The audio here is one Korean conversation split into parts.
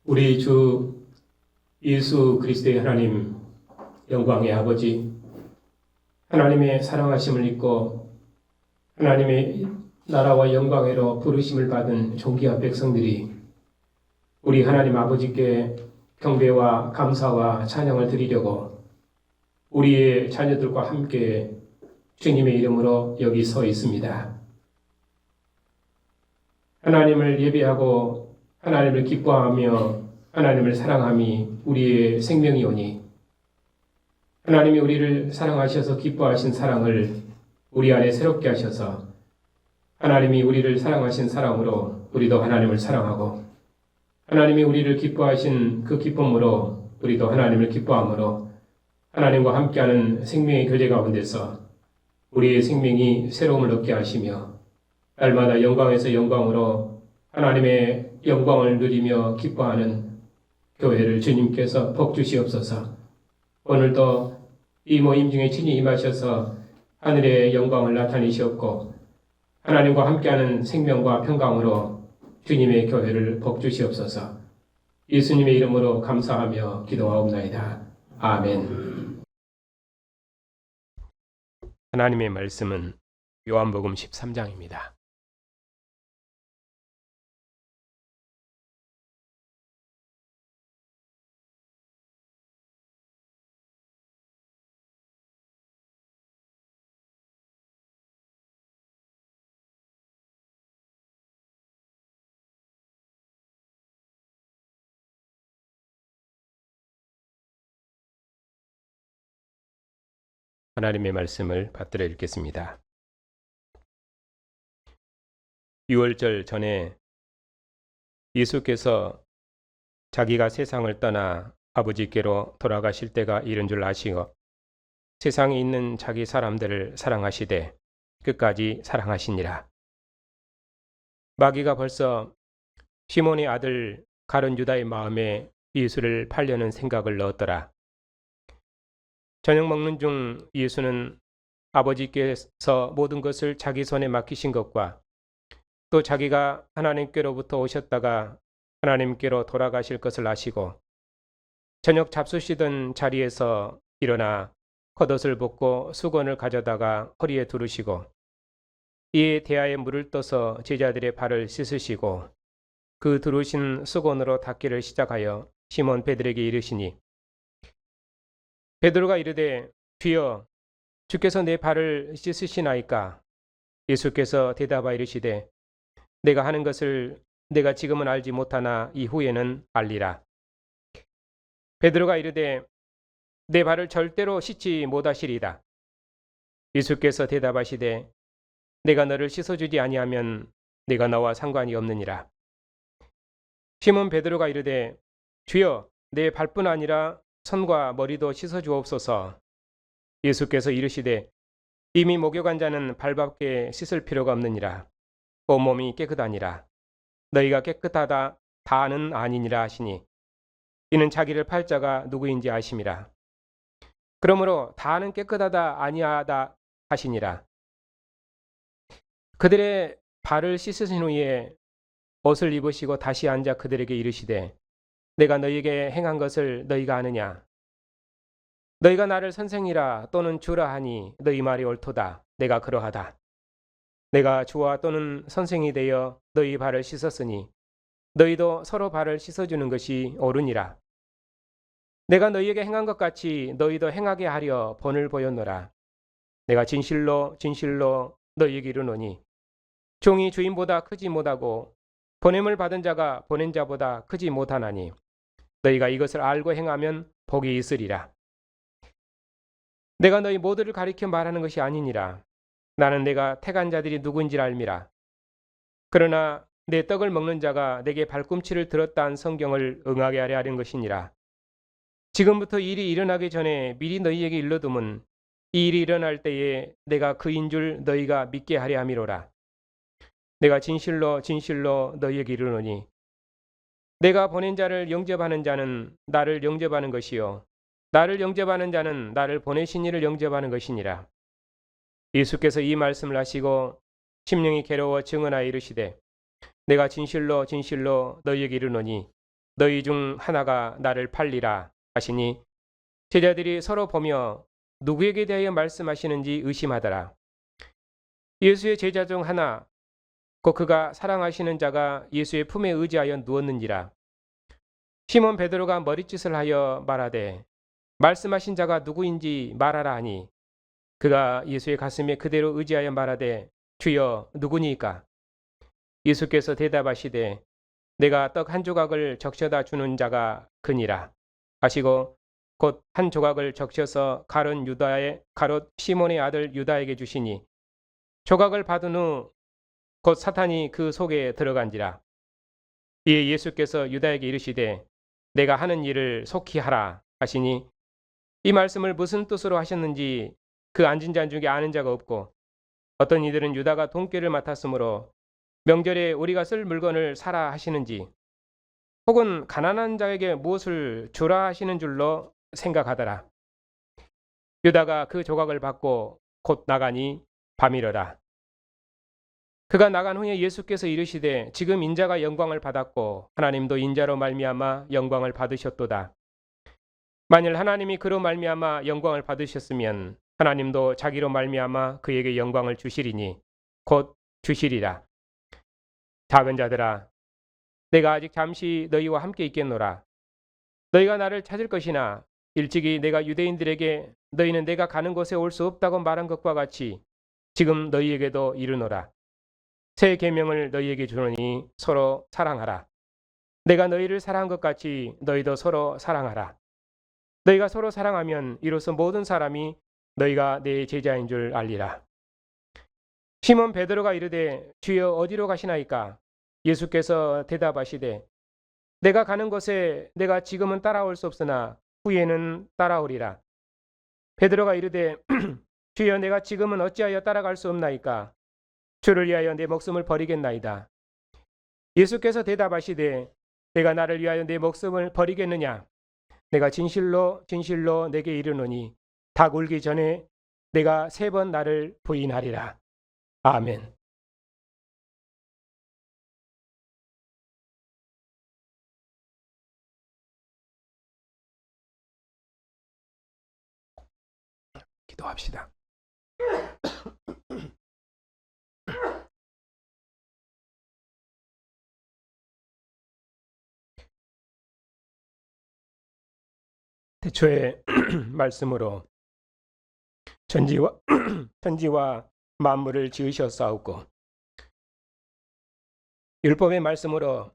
우리 주 예수 그리스도의 하나님, 영광의 아버지, 하나님의 사랑하심을 입고 하나님의 나라와 영광으로 부르심을 받은 존귀한 백성들이 우리 하나님 아버지께 경배와 감사와 찬양을 드리려고 우리의 자녀들과 함께 주님의 이름으로 여기 서 있습니다. 하나님을 예배하고 하나님을 기뻐하며 하나님을 사랑함이 우리의 생명이오니 하나님이 우리를 사랑하셔서 기뻐하신 사랑을 우리 안에 새롭게 하셔서 하나님이 우리를 사랑하신 사랑으로 우리도 하나님을 사랑하고 하나님이 우리를 기뻐하신 그 기쁨으로 우리도 하나님을 기뻐함으로 하나님과 함께하는 생명의 교제 가운데서 우리의 생명이 새로움을 얻게 하시며 날마다 영광에서 영광으로 하나님의 영광을 누리며 기뻐하는 교회를 주님께서 복 주시옵소서. 오늘도 이 모임 중에 친히 임하셔서 하늘의 영광을 나타내시옵고 하나님과 함께하는 생명과 평강으로 주님의 교회를 복 주시옵소서. 예수님의 이름으로 감사하며 기도하옵나이다. 아멘. 하나님의 말씀은 요한복음 13장입니다. 하나님의 말씀을 받들어 읽겠습니다. 유월절 전에 예수께서 자기가 세상을 떠나 아버지께로 돌아가실 때가 이른 줄 아시고 세상에 있는 자기 사람들을 사랑하시되 끝까지 사랑하시니라. 마귀가 벌써 시몬의 아들 가룟 유다의 마음에 예수를 팔려는 생각을 넣었더라. 저녁 먹는 중 예수는 아버지께서 모든 것을 자기 손에 맡기신 것과 또 자기가 하나님께로부터 오셨다가 하나님께로 돌아가실 것을 아시고 저녁 잡수시던 자리에서 일어나 겉옷을 벗고 수건을 가져다가 허리에 두르시고 이에 대야에 물을 떠서 제자들의 발을 씻으시고 그 두르신 수건으로 닦기를 시작하여 시몬 베드로에게 이르시니 베드로가 이르되 주여 주께서 내 발을 씻으시나이까? 예수께서 대답하여 이르시되 내가 하는 것을 내가 지금은 알지 못하나 이후에는 알리라. 베드로가 이르되 내 발을 절대로 씻지 못하시리다. 예수께서 대답하시되 내가 너를 씻어주지 아니하면 내가 너와 상관이 없느니라. 시몬 베드로가 이르되 주여 내 발뿐 아니라 손과 머리도 씻어주옵소서. 예수께서 이르시되 이미 목욕한 자는 발밖에 씻을 필요가 없느니라. 온몸이 깨끗하니라. 너희가 깨끗하다 다는 아니니라 하시니 이는 자기를 팔 자가 누구인지 아심이라. 그러므로 다는 깨끗하다 아니하다 하시니라. 그들의 발을 씻으신 후에 옷을 입으시고 다시 앉아 그들에게 이르시되 내가 너희에게 행한 것을 너희가 아느냐? 너희가 나를 선생이라 또는 주라 하니 너희 말이 옳도다. 내가 그러하다. 내가 주와 또는 선생이 되어 너희 발을 씻었으니 너희도 서로 발을 씻어주는 것이 옳으니라. 내가 너희에게 행한 것 같이 너희도 행하게 하려 본을 보였노라. 내가 진실로 진실로 너희에게 이르노니 종이 주인보다 크지 못하고 보냄을 받은 자가 보낸 자보다 크지 못하나니 너희가 이것을 알고 행하면 복이 있으리라. 내가 너희 모두를 가리켜 말하는 것이 아니니라. 나는 내가 택한 자들이 누구인지를 알미라. 그러나 내 떡을 먹는 자가 내게 발꿈치를 들었다 한 성경을 응하게 하려 하는 것이니라. 지금부터 일이 일어나기 전에 미리 너희에게 일러두면 이 일이 일어날 때에 내가 그인 줄 너희가 믿게 하려 함이로라. 내가 진실로 진실로 너희에게 이르노니 내가 보낸 자를 영접하는 자는 나를 영접하는 것이요 나를 영접하는 자는 나를 보내신 이를 영접하는 것이니라. 예수께서 이 말씀을 하시고 심령이 괴로워 증언하여 이르시되 내가 진실로 진실로 너희에게 이르노니 너희 중 하나가 나를 팔리라 하시니 제자들이 서로 보며 누구에게 대하여 말씀하시는지 의심하더라. 예수의 제자 중 하나 곧 그가 사랑하시는 자가 예수의 품에 의지하여 누웠는지라. 시몬 베드로가 머리짓을 하여 말하되 말씀하신 자가 누구인지 말하라 하니 그가 예수의 가슴에 그대로 의지하여 말하되 주여 누구니까? 예수께서 대답하시되 내가 떡 한 조각을 적셔다 주는 자가 그니라 하시고 곧 한 조각을 적셔서 가롯 시몬의 아들 유다에게 주시니 조각을 받은 후 곧 사탄이 그 속에 들어간지라. 이에 예수께서 유다에게 이르시되 내가 하는 일을 속히 하라 하시니 이 말씀을 무슨 뜻으로 하셨는지 그 앉은 자 중에 아는 자가 없고 어떤 이들은 유다가 돈꾀를 맡았으므로 명절에 우리가 쓸 물건을 사라 하시는지 혹은 가난한 자에게 무엇을 주라 하시는 줄로 생각하더라. 유다가 그 조각을 받고 곧 나가니 밤이러라. 그가 나간 후에 예수께서 이르시되 지금 인자가 영광을 받았고 하나님도 인자로 말미암아 영광을 받으셨도다. 만일 하나님이 그로 말미암아 영광을 받으셨으면 하나님도 자기로 말미암아 그에게 영광을 주시리니 곧 주시리라. 작은 자들아 내가 아직 잠시 너희와 함께 있겠노라. 너희가 나를 찾을 것이나 일찍이 내가 유대인들에게 너희는 내가 가는 곳에 올 수 없다고 말한 것과 같이 지금 너희에게도 이르노라. 새 계명을 너희에게 주노니 서로 사랑하라. 내가 너희를 사랑한 것 같이 너희도 서로 사랑하라. 너희가 서로 사랑하면 이로써 모든 사람이 너희가 내 제자인 줄 알리라. 시몬 베드로가 이르되 주여 어디로 가시나이까? 예수께서 대답하시되 내가 가는 곳에 내가 지금은 따라올 수 없으나 후에는 따라오리라. 베드로가 이르되 주여 내가 지금은 어찌하여 따라갈 수 없나이까? 주를 위하여 내 목숨을 버리겠나이다. 예수께서 대답하시되 내가 나를 위하여 내 목숨을 버리겠느냐? 내가 진실로 진실로 내게 이르노니 닭 울기 전에 내가 3번 나를 부인하리라. 아멘. 기도합시다. 태초의 말씀으로 천지와 만물을 지으셨사옵고 율법의 말씀으로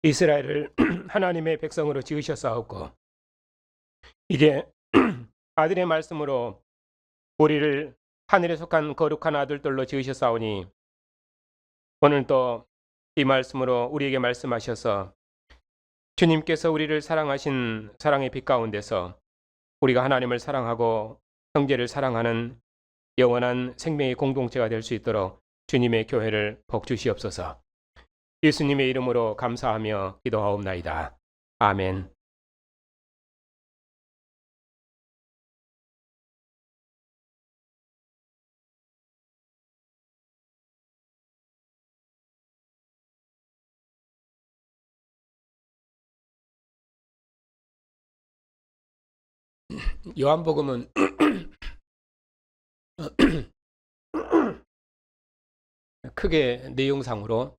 이스라엘을 하나님의 백성으로 지으셨사옵고 이제 아들의 말씀으로 우리를 하늘에 속한 거룩한 아들들로 지으셨사오니 오늘 또 이 말씀으로 우리에게 말씀하셔서 주님께서 우리를 사랑하신 사랑의 빛 가운데서 우리가 하나님을 사랑하고 형제를 사랑하는 영원한 생명의 공동체가 될 수 있도록 주님의 교회를 복주시옵소서. 예수님의 이름으로 감사하며 기도하옵나이다. 아멘. 요한복음은 크게 내용상으로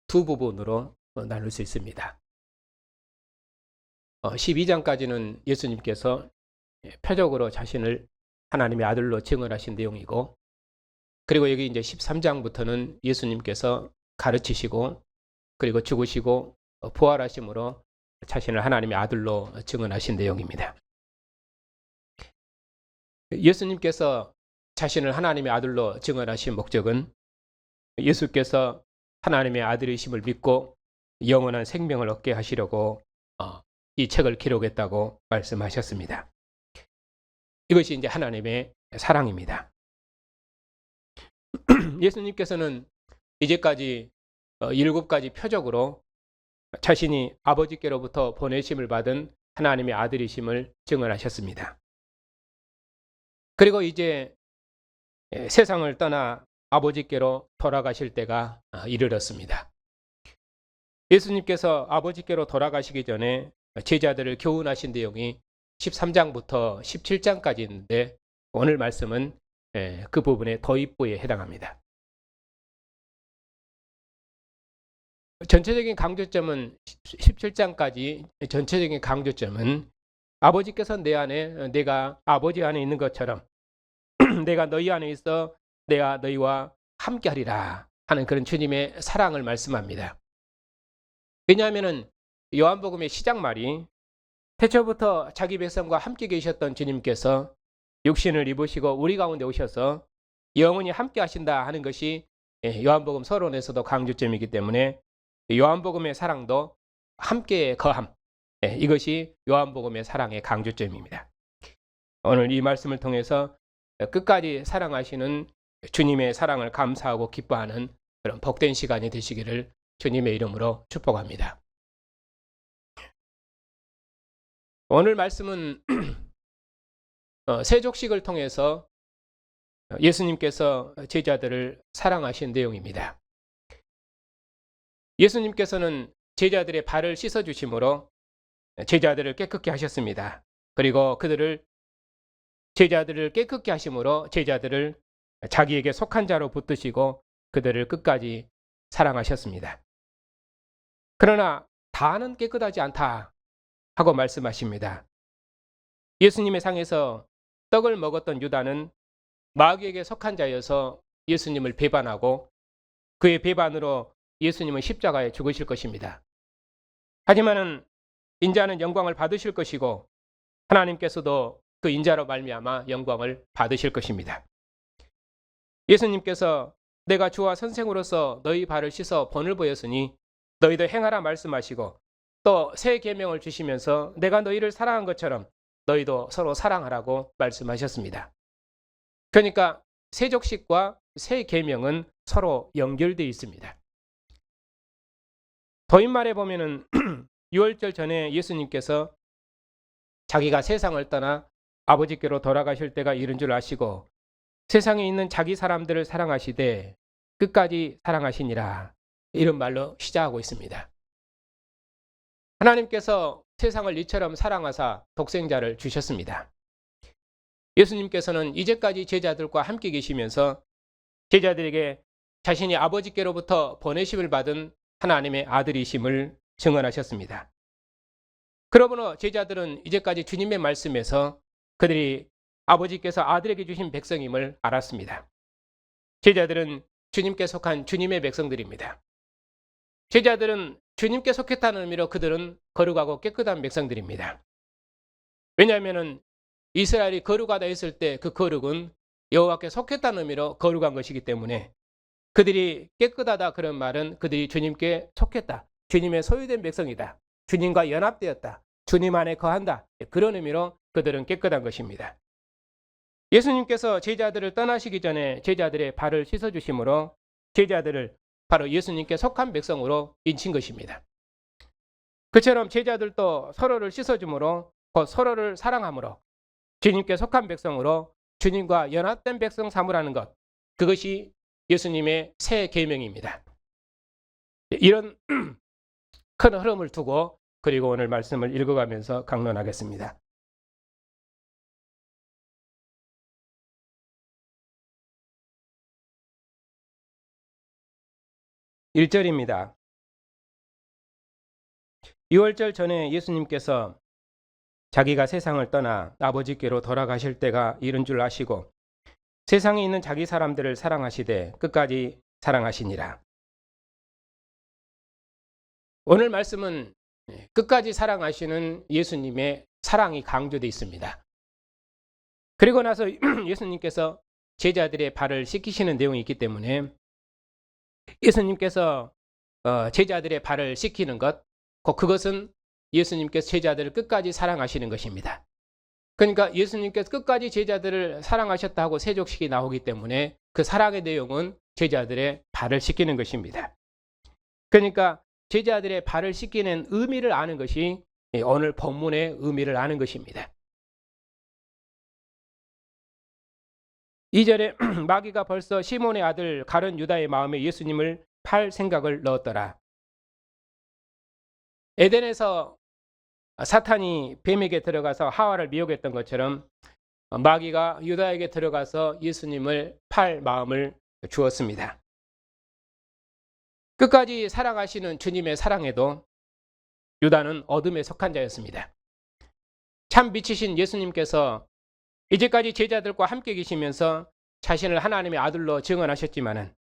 두 부분으로 나눌 수 있습니다. 12장까지는 예수님께서 표적으로 자신을 하나님의 아들로 증언하신 내용이고, 그리고 여기 이제 13장부터는 예수님께서 가르치시고 그리고 죽으시고 부활하심으로 자신을 하나님의 아들로 증언하신 내용입니다. 예수님께서 자신을 하나님의 아들로 증언하신 목적은 예수께서 하나님의 아들이심을 믿고 영원한 생명을 얻게 하시려고 이 책을 기록했다고 말씀하셨습니다. 이것이 이제 하나님의 사랑입니다. 예수님께서는 이제까지 7가지 표적으로 자신이 아버지께로부터 보내심을 받은 하나님의 아들이심을 증언하셨습니다. 그리고 이제 세상을 떠나 아버지께로 돌아가실 때가 이르렀습니다. 예수님께서 아버지께로 돌아가시기 전에 제자들을 교훈하신 내용이 13장부터 17장까지 있는데 오늘 말씀은 그 부분의 도입부에 해당합니다. 전체적인 강조점은 17장까지 전체적인 강조점은 아버지께서 내 안에 내가 아버지 안에 있는 것처럼 내가 너희 안에 있어 내가 너희와 함께하리라 하는 그런 주님의 사랑을 말씀합니다. 왜냐하면 요한복음의 시작 말이 태초부터 자기 백성과 함께 계셨던 주님께서 육신을 입으시고 우리 가운데 오셔서 영원히 함께 하신다 하는 것이 요한복음 서론에서도 강조점이기 때문에 요한복음의 사랑도 함께 거함, 이것이 요한복음의 사랑의 강조점입니다. 오늘 이 말씀을 통해서 끝까지 사랑하시는 주님의 사랑을 감사하고 기뻐하는 그런 복된 시간이 되시기를 주님의 이름으로 축복합니다. 오늘 말씀은 세족식을 통해서 예수님께서 제자들을 사랑하신 내용입니다. 예수님께서는 제자들의 발을 씻어주심으로 제자들을 깨끗게 하셨습니다. 그리고 제자들을 깨끗게 하심으로 제자들을 자기에게 속한 자로 붙드시고 그들을 끝까지 사랑하셨습니다. 그러나 다는 깨끗하지 않다 하고 말씀하십니다. 예수님의 상에서 떡을 먹었던 유다는 마귀에게 속한 자여서 예수님을 배반하고 그의 배반으로 예수님은 십자가에 죽으실 것입니다. 하지만은 인자는 영광을 받으실 것이고 하나님께서도 그 인자로 말미암아 영광을 받으실 것입니다. 예수님께서 내가 주와 선생으로서 너희 발을 씻어 본을 보였으니 너희도 행하라 말씀하시고 또 새 계명을 주시면서 내가 너희를 사랑한 것처럼 너희도 서로 사랑하라고 말씀하셨습니다. 그러니까 세족식과 새 계명은 서로 연결되어 있습니다. 도입말에 보면은 유월절 전에 예수님께서 자기가 세상을 떠나 아버지께로 돌아가실 때가 이른 줄 아시고 세상에 있는 자기 사람들을 사랑하시되 끝까지 사랑하시니라 이런 말로 시작하고 있습니다. 하나님께서 세상을 이처럼 사랑하사 독생자를 주셨습니다. 예수님께서는 이제까지 제자들과 함께 계시면서 제자들에게 자신이 아버지께로부터 보내심을 받은 하나님의 아들이심을 증언하셨습니다. 그러므로 제자들은 이제까지 주님의 말씀에서 그들이 아버지께서 아들에게 주신 백성임을 알았습니다. 제자들은 주님께 속한 주님의 백성들입니다. 제자들은 주님께 속했다는 의미로 그들은 거룩하고 깨끗한 백성들입니다. 왜냐하면 이스라엘이 거룩하다 했을 때 그 거룩은 여호와께 속했다는 의미로 거룩한 것이기 때문에 그들이 깨끗하다 그런 말은 그들이 주님께 속했다. 주님의 소유된 백성이다. 주님과 연합되었다. 주님 안에 거한다. 그런 의미로 그들은 깨끗한 것입니다. 예수님께서 제자들을 떠나시기 전에 제자들의 발을 씻어주심으로 제자들을 바로 예수님께 속한 백성으로 인친 것입니다. 그처럼 제자들도 서로를 씻어줌으로 곧 서로를 사랑함으로 주님께 속한 백성으로 주님과 연합된 백성 삼으라는 것, 그것이 예수님의 새 계명입니다. 이런 큰 흐름을 두고 그리고 오늘 말씀을 읽어가면서 강론하겠습니다. 1절입니다. 유월절 전에 예수님께서 자기가 세상을 떠나 아버지께로 돌아가실 때가 이른 줄 아시고 세상에 있는 자기 사람들을 사랑하시되 끝까지 사랑하시니라. 오늘 말씀은 끝까지 사랑하시는 예수님의 사랑이 강조되어 있습니다. 그리고 나서 예수님께서 제자들의 발을 씻기시는 내용이 있기 때문에 예수님께서 제자들의 발을 씻기는 것, 그것은 예수님께서 제자들을 끝까지 사랑하시는 것입니다. 그러니까 예수님께서 끝까지 제자들을 사랑하셨다고 세족식이 나오기 때문에 그 사랑의 내용은 제자들의 발을 씻기는 것입니다. 그러니까 제자들의 발을 씻기는 의미를 아는 것이 오늘 본문의 의미를 아는 것입니다. 2절에 마귀가 벌써 시몬의 아들 가룟 유다의 마음에 예수님을 팔 생각을 넣었더라. 에덴에서 사탄이 뱀에게 들어가서 하와를 미혹했던 것처럼 마귀가 유다에게 들어가서 예수님을 팔 마음을 주었습니다. 끝까지 사랑하시는 주님의 사랑에도 유다는 어둠에 속한 자였습니다. 참 빛이신 예수님께서 이제까지 제자들과 함께 계시면서 자신을 하나님의 아들로 증언하셨지만은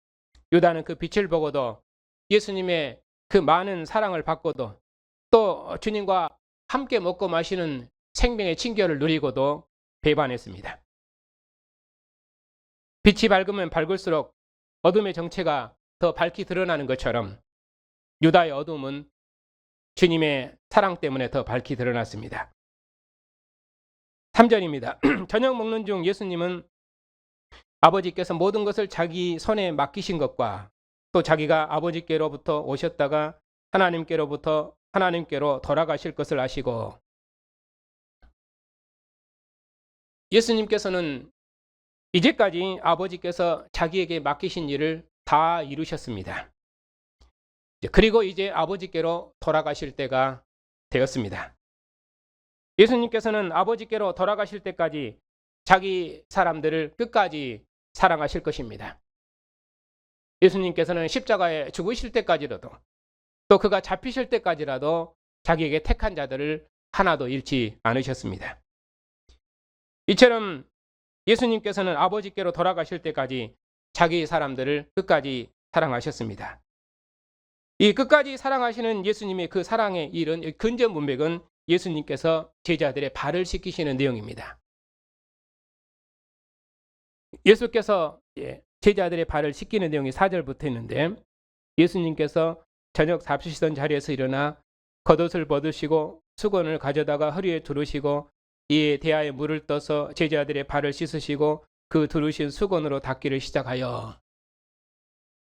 유다는 그 빛을 보고도 예수님의 그 많은 사랑을 받고도 또 주님과 함께 먹고 마시는 생명의 친교를 누리고도 배반했습니다. 빛이 밝으면 밝을수록 어둠의 정체가 더 밝히 드러나는 것처럼 유다의 어둠은 주님의 사랑 때문에 더 밝히 드러났습니다. 3절입니다. 저녁 먹는 중 예수님은 아버지께서 모든 것을 자기 손에 맡기신 것과 또 자기가 아버지께로부터 오셨다가 하나님께로 돌아가실 것을 아시고, 예수님께서는 이제까지 아버지께서 자기에게 맡기신 일을 다 이루셨습니다. 그리고 이제 아버지께로 돌아가실 때가 되었습니다. 예수님께서는 아버지께로 돌아가실 때까지 자기 사람들을 끝까지 사랑하실 것입니다. 예수님께서는 십자가에 죽으실 때까지라도 또 그가 잡히실 때까지라도 자기에게 택한 자들을 하나도 잃지 않으셨습니다. 이처럼 예수님께서는 아버지께로 돌아가실 때까지 자기 사람들을 끝까지 사랑하셨습니다. 이 끝까지 사랑하시는 예수님의 그 사랑의 일은, 근전 문맥은 예수님께서 제자들의 발을 씻기시는 내용입니다. 예수께서 제자들의 발을 씻기는 내용이 4절부터 있는데, 예수님께서 저녁 잡수시던 자리에서 일어나 겉옷을 벗으시고 수건을 가져다가 허리에 두르시고 이에 대야에 물을 떠서 제자들의 발을 씻으시고 그 두르신 수건으로 닦기를 시작하여,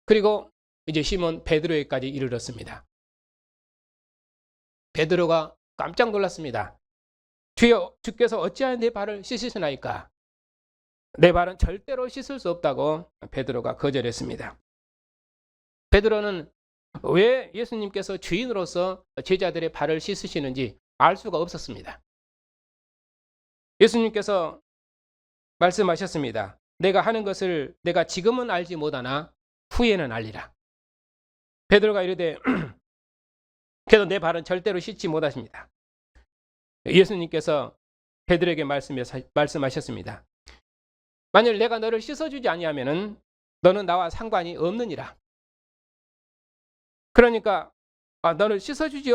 그리고 이제 시몬 베드로에까지 이르렀습니다. 베드로가 깜짝 놀랐습니다. 주여, 주께서 어찌하여 내 발을 씻으시나이까? 내 발은 절대로 씻을 수 없다고 베드로가 거절했습니다. 베드로는 왜 예수님께서 주인으로서 제자들의 발을 씻으시는지 알 수가 없었습니다. 예수님께서 말씀하셨습니다. 내가 하는 것을 내가 지금은 알지 못하나 후에는 알리라. 베드로가 이르되 그래도 내 발은 절대로 씻지 못하십니다. 예수님께서 베드로에게 말씀하셨습니다. 만일 내가 너를 씻어주지 아니하면은 너는 나와 상관이 없느니라. 그러니까 너를 씻어주지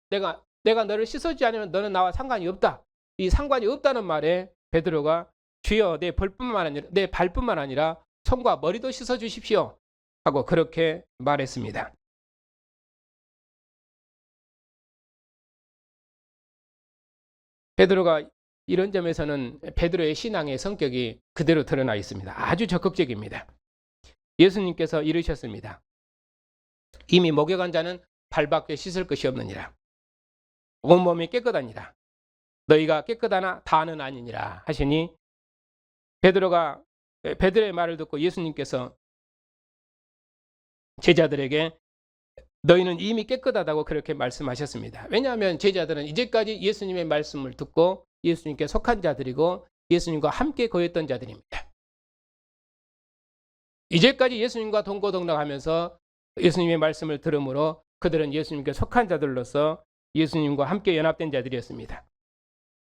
내가 너를 씻어주지 않으면 너는 나와 상관이 없다. 이 상관이 없다는 말에 베드로가 주여 내 발뿐만 아니라 손과 머리도 씻어주십시오 하고 그렇게 말했습니다. 베드로가 이런 점에서는 베드로의 신앙의 성격이 그대로 드러나 있습니다. 아주 적극적입니다. 예수님께서 이르셨습니다. 이미 목욕한 자는 발밖에 씻을 것이 없느니라. 온몸이 깨끗하니라. 너희가 깨끗하나 다는 아니니라 하시니, 베드로의 말을 듣고 예수님께서 제자들에게 너희는 이미 깨끗하다고 그렇게 말씀하셨습니다. 왜냐하면 제자들은 이제까지 예수님의 말씀을 듣고 예수님께 속한 자들이고 예수님과 함께 거했던 자들입니다. 이제까지 예수님과 동고동락하면서 예수님의 말씀을 들으므로 그들은 예수님께 속한 자들로서 예수님과 함께 연합된 자들이었습니다.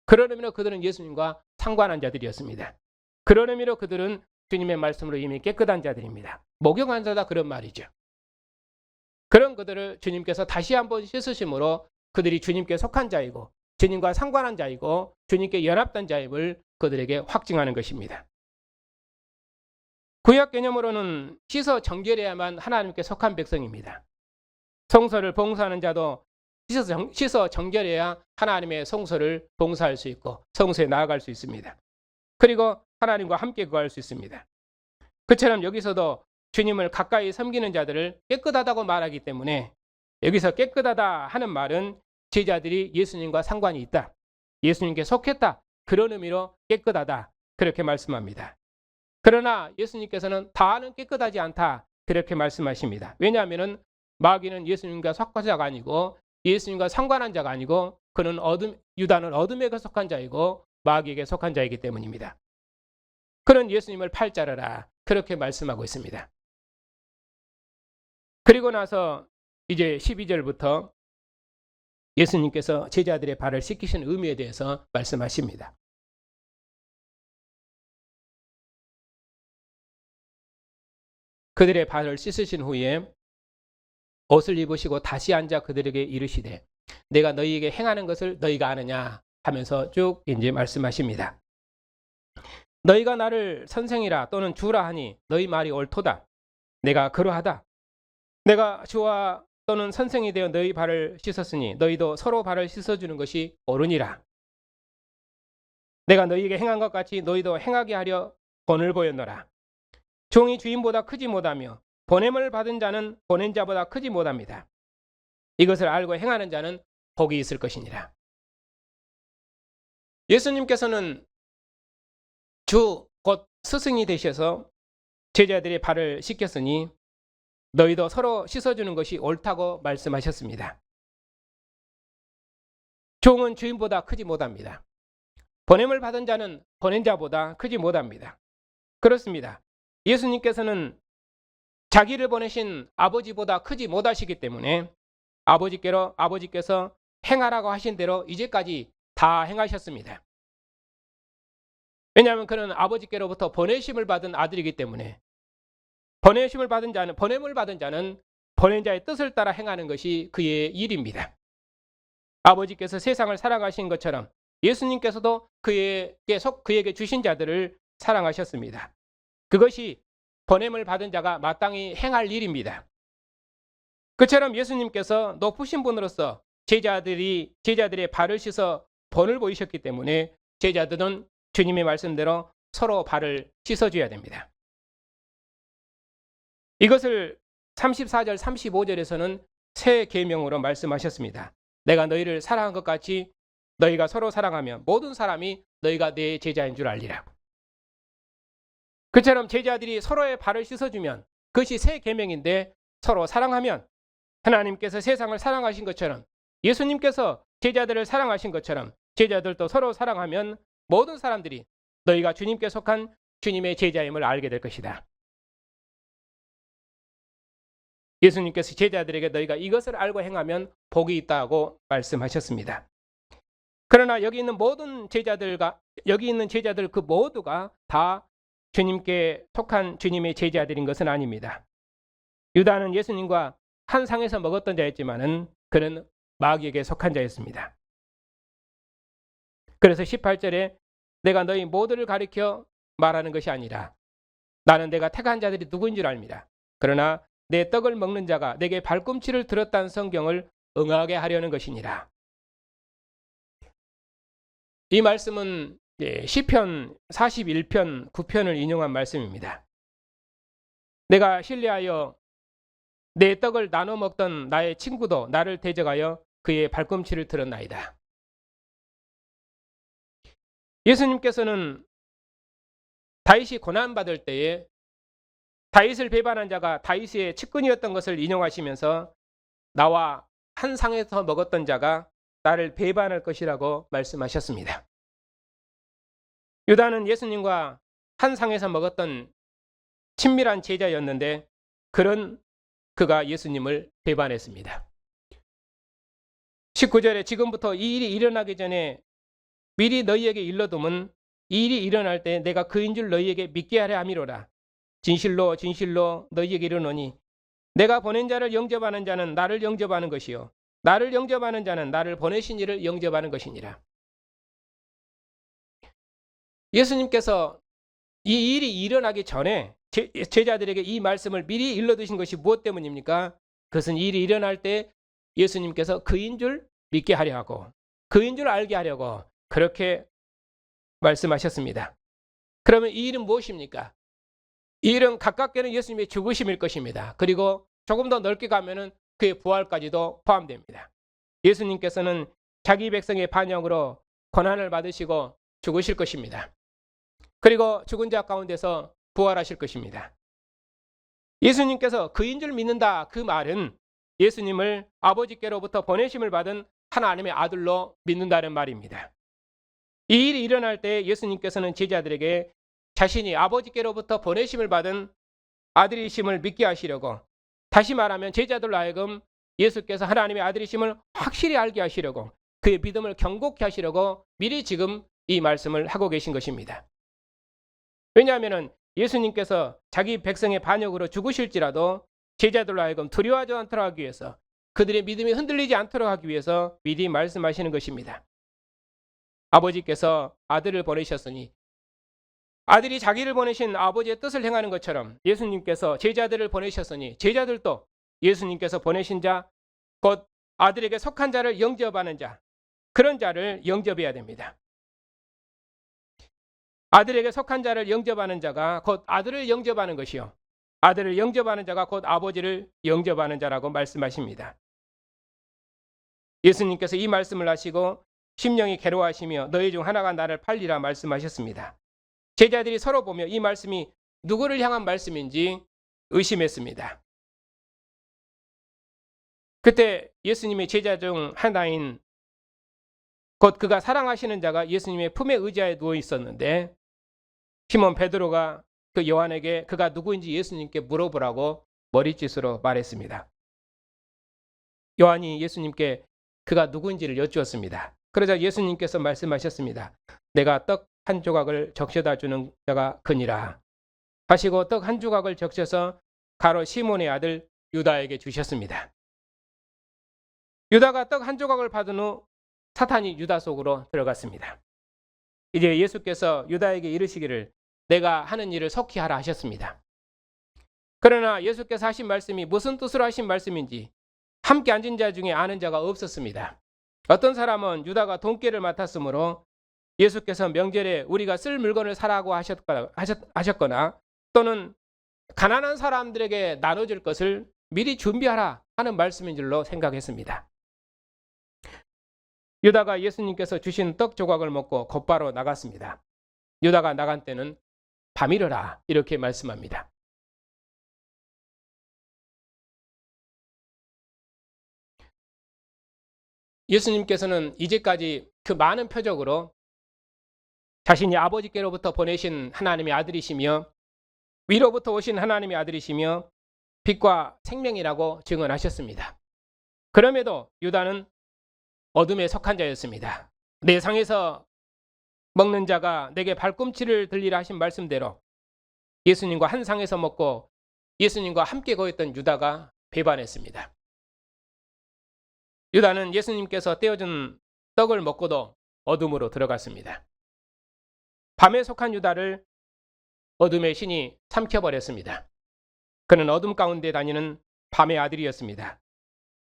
그런 의미로 그들은 예수님과 상관한 자들이었습니다. 그런 의미로 그들은 주님의 말씀으로 이미 깨끗한 자들입니다. 목욕한 자다 그런 말이죠. 그런 그들을 주님께서 다시 한번 씻으심으로 그들이 주님께 속한 자이고 주님과 상관한 자이고 주님께 연합된 자임을 그들에게 확증하는 것입니다. 구약 개념으로는 씻어 정결해야만 하나님께 속한 백성입니다. 성소를 봉사하는 자도 씻어 정결해야 하나님의 성소를 봉사할 수 있고 성소에 나아갈 수 있습니다. 그리고 하나님과 함께 거할 수 있습니다. 그처럼 여기서도 주님을 가까이 섬기는 자들을 깨끗하다고 말하기 때문에 여기서 깨끗하다 하는 말은 제자들이 예수님과 상관이 있다, 예수님께 속했다, 그런 의미로 깨끗하다 그렇게 말씀합니다. 그러나 예수님께서는 다는 깨끗하지 않다 그렇게 말씀하십니다. 왜냐하면 마귀는 예수님과 속한 자가 아니고 예수님과 상관한 자가 아니고 그는 유다는 어둠에 속한 자이고 마귀에게 속한 자이기 때문입니다. 그는 예수님을 팔자르라 그렇게 말씀하고 있습니다. 그리고 나서 이제 12절부터 예수님께서 제자들의 발을 씻기신 의미에 대해서 말씀하십니다. 그들의 발을 씻으신 후에 옷을 입으시고 다시 앉아 그들에게 이르시되 내가 너희에게 행하는 것을 너희가 아느냐 하면서 쭉 이제 말씀하십니다. 너희가 나를 선생이라 또는 주라 하니 너희 말이 옳도다. 내가 그러하다. 내가 주와 또는 선생이 되어 너희 발을 씻었으니 너희도 서로 발을 씻어주는 것이 옳으니라. 내가 너희에게 행한 것 같이 너희도 행하게 하려 본을 보였노라. 종이 주인보다 크지 못하며 보냄을 받은 자는 보낸 자보다 크지 못합니다. 이것을 알고 행하는 자는 복이 있을 것이니라. 예수님께서는 주 곧 스승이 되셔서 제자들의 발을 씻겼으니 너희도 서로 씻어주는 것이 옳다고 말씀하셨습니다. 종은 주인보다 크지 못합니다. 보냄을 받은 자는 보낸 자보다 크지 못합니다. 그렇습니다. 예수님께서는 자기를 보내신 아버지보다 크지 못하시기 때문에 아버지께서 행하라고 하신 대로 이제까지 다 행하셨습니다. 왜냐하면 그는 아버지께로부터 보내심을 받은 아들이기 때문에 보내심을 받은 자는 보냄을 받은 자는 보낸 자의 뜻을 따라 행하는 것이 그의 일입니다. 아버지께서 세상을 사랑하신 것처럼 예수님께서도 그에게 주신 자들을 사랑하셨습니다. 그것이 보냄을 받은 자가 마땅히 행할 일입니다. 그처럼 예수님께서 높으신 분으로서 제자들의 발을 씻어 본을 보이셨기 때문에 제자들은 주님의 말씀대로 서로 발을 씻어줘야 됩니다. 이것을 34절 35절에서는 새 계명으로 말씀하셨습니다. 내가 너희를 사랑한 것 같이 너희가 서로 사랑하면 모든 사람이 너희가 내 제자인 줄 알리라. 그처럼 제자들이 서로의 발을 씻어주면 그것이 새 계명인데 서로 사랑하면 하나님께서 세상을 사랑하신 것처럼 예수님께서 제자들을 사랑하신 것처럼 제자들도 서로 사랑하면 모든 사람들이 너희가 주님께 속한 주님의 제자임을 알게 될 것이다. 예수님께서 제자들에게 너희가 이것을 알고 행하면 복이 있다고 말씀하셨습니다. 그러나 여기 있는 제자들 그 모두가 다 주님께 속한 주님의 제자들인 것은 아닙니다. 유다는 예수님과 한 상에서 먹었던 자였지만은 그는 마귀에게 속한 자였습니다. 그래서 18절에 내가 너희 모두를 가리켜 말하는 것이 아니라 나는 내가 택한 자들이 누구인 줄 압니다. 그러나 내 떡을 먹는 자가 내게 발꿈치를 들었다는 성경을 응하게 하려는 것이니라. 이 말씀은 시편 41편 9편을 인용한 말씀입니다. 내가 신뢰하여 내 떡을 나눠 먹던 나의 친구도 나를 대적하여 그의 발꿈치를 들었나이다. 예수님께서는 다윗이 고난받을 때에 다윗을 배반한 자가 다윗의 측근이었던 것을 인용하시면서 나와 한 상에서 먹었던 자가 나를 배반할 것이라고 말씀하셨습니다. 유다는 예수님과 한 상에서 먹었던 친밀한 제자였는데 그가 예수님을 배반했습니다. 19절에 지금부터 이 일이 일어나기 전에 미리 너희에게 일러둠은 이 일이 일어날 때 내가 그인 줄 너희에게 믿게 하려 함이로라. 진실로 진실로 너희에게 이르노니 내가 보낸 자를 영접하는 자는 나를 영접하는 것이요 나를 영접하는 자는 나를 보내신 이를 영접하는 것이니라. 예수님께서 이 일이 일어나기 전에 제자들에게 이 말씀을 미리 일러두신 것이 무엇 때문입니까? 그것은 이 일이 일어날 때 예수님께서 그인 줄 믿게 하려 하고 그인 줄 알게 하려고 그렇게 말씀하셨습니다. 그러면 이 일은 무엇입니까? 이 일은 가깝게는 예수님의 죽으심일 것입니다. 그리고 조금 더 넓게 가면은 그의 부활까지도 포함됩니다. 예수님께서는 자기 백성의 반역으로 고난을 받으시고 죽으실 것입니다. 그리고 죽은 자 가운데서 부활하실 것입니다. 예수님께서 그인 줄 믿는다 그 말은 예수님을 아버지께로부터 보내심을 받은 하나님의 아들로 믿는다는 말입니다. 이 일이 일어날 때 예수님께서는 제자들에게 자신이 아버지께로부터 보내심을 받은 아들이심을 믿게 하시려고, 다시 말하면 제자들로 하여금 예수께서 하나님의 아들이심을 확실히 알게 하시려고, 그의 믿음을 견고케 하시려고 미리 지금 이 말씀을 하고 계신 것입니다. 왜냐하면 예수님께서 자기 백성의 반역으로 죽으실지라도 제자들로 하여금 두려워하지 않도록 하기 위해서, 그들의 믿음이 흔들리지 않도록 하기 위해서 미리 말씀하시는 것입니다. 아버지께서 아들을 보내셨으니 아들이 자기를 보내신 아버지의 뜻을 행하는 것처럼 예수님께서 제자들을 보내셨으니 제자들도 예수님께서 보내신 자, 곧 아들에게 속한 자를 영접하는 자, 그런 자를 영접해야 됩니다. 아들에게 속한 자를 영접하는 자가 곧 아들을 영접하는 것이요, 아들을 영접하는 자가 곧 아버지를 영접하는 자라고 말씀하십니다. 예수님께서 이 말씀을 하시고 심령이 괴로워하시며 너희 중 하나가 나를 팔리라 말씀하셨습니다. 제자들이 서로 보며 이 말씀이 누구를 향한 말씀인지 의심했습니다. 그때 예수님의 제자 중 하나인 곧 그가 사랑하시는 자가 예수님의 품에 의자에 누워 있었는데, 시몬 베드로가 그 요한에게 그가 누구인지 예수님께 물어보라고 머리짓으로 말했습니다. 요한이 예수님께 그가 누구인지를 여쭈었습니다. 그러자 예수님께서 말씀하셨습니다. 내가 떡 한 조각을 적셔다 주는 자가 그니라 하시고 떡 한 조각을 적셔서 가롯 시몬의 아들 유다에게 주셨습니다. 유다가 떡 한 조각을 받은 후 사탄이 유다 속으로 들어갔습니다. 이제 예수께서 유다에게 이르시기를 내가 하는 일을 속히 하라 하셨습니다. 그러나 예수께서 하신 말씀이 무슨 뜻으로 하신 말씀인지 함께 앉은 자 중에 아는 자가 없었습니다. 어떤 사람은 유다가 돈깨를 맡았으므로 예수께서 명절에 우리가 쓸 물건을 사라고 하셨거나 또는 가난한 사람들에게 나눠줄 것을 미리 준비하라 하는 말씀인 줄로 생각했습니다. 유다가 예수님께서 주신 떡 조각을 먹고 곧바로 나갔습니다. 유다가 나간 때는 밤이러라 이렇게 말씀합니다. 예수님께서는 이제까지 그 많은 표적으로 자신이 아버지께로부터 보내신 하나님의 아들이시며 위로부터 오신 하나님의 아들이시며 빛과 생명이라고 증언하셨습니다. 그럼에도 유다는 어둠에 속한 자였습니다. 내 상에서 먹는 자가 내게 발꿈치를 들리라 하신 말씀대로 예수님과 한 상에서 먹고 예수님과 함께 거했던 유다가 배반했습니다. 유다는 예수님께서 떼어준 떡을 먹고도 어둠으로 들어갔습니다. 밤에 속한 유다를 어둠의 신이 삼켜버렸습니다. 그는 어둠 가운데 다니는 밤의 아들이었습니다.